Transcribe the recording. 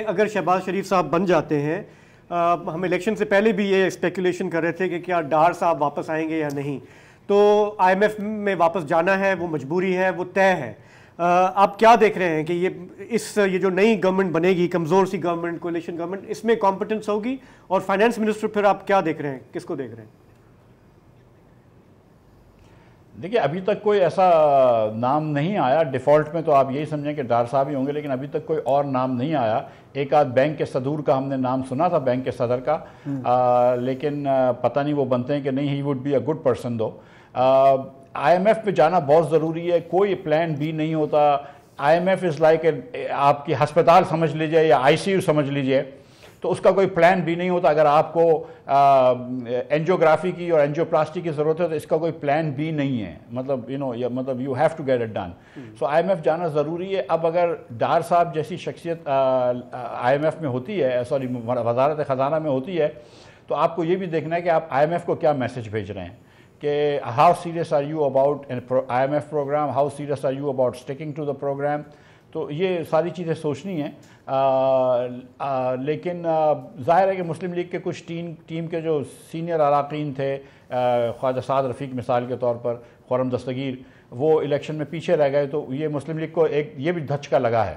اگر شہباز شریف صاحب بن جاتے ہیں، ہم الیکشن سے پہلے بھی یہ اسپیکولیشن کر رہے تھے کہ کیا ڈار صاحب واپس آئیں گے یا نہیں، تو آئی ایم ایف میں واپس جانا ہے، وہ مجبوری ہے، وہ طے ہے۔ آپ کیا دیکھ رہے ہیں کہ یہ جو نئی گورنمنٹ بنے گی، کمزور سی گورنمنٹ، کولیشن گورنمنٹ، اس میں کمپٹنس ہوگی؟ اور فائنانس منسٹر پھر آپ کیا دیکھ رہے ہیں، کس کو دیکھ رہے ہیں؟ دیکھیے، ابھی تک کوئی ایسا نام نہیں آیا۔ ڈیفالٹ میں تو آپ یہی سمجھیں کہ ڈار صاحب ہی ہوں گے، لیکن ابھی تک کوئی اور نام نہیں آیا۔ ایک آدھ بینک کے صدور کا ہم نے نام سنا تھا، بینک کے صدر کا، لیکن پتہ نہیں وہ بنتے ہیں کہ نہیں۔ He would be a good person دو۔ آئی ایم ایف پہ جانا بہت ضروری ہے، کوئی پلان بی نہیں ہوتا۔ I M F is like آپ کی ہسپتال سمجھ لیجئے یا آئی سی یو سمجھ لیجئے، تو اس کا کوئی پلان بھی نہیں ہوتا۔ اگر آپ کو اینجیوگرافی کی اور اینجیوپلاسٹی کی ضرورت ہے تو اس کا کوئی پلان بھی نہیں ہے، مطلب you have to get it done. So I M F جانا ضروری ہے۔ اب اگر ڈار صاحب جیسی شخصیت آئی ایم ایف میں ہوتی ہے، سوری وزارت خزانہ میں ہوتی ہے، تو آپ کو یہ بھی دیکھنا ہے کہ آپ آئی ایم ایف کو کیا میسج بھیج رہے ہیں، کہ how serious are you about I M F programme, how serious are you about sticking to the programme. تو یہ ساری چیزیں سوچنی ہیں۔ لیکن ظاہر ہے کہ مسلم لیگ کے کچھ ٹیم کے جو سینئر اراکین تھے، خواجہ سعد رفیق مثال کے طور پر، خرم دستگیر، وہ الیکشن میں پیچھے رہ گئے، تو یہ مسلم لیگ کو ایک یہ بھی دھچکا لگا ہے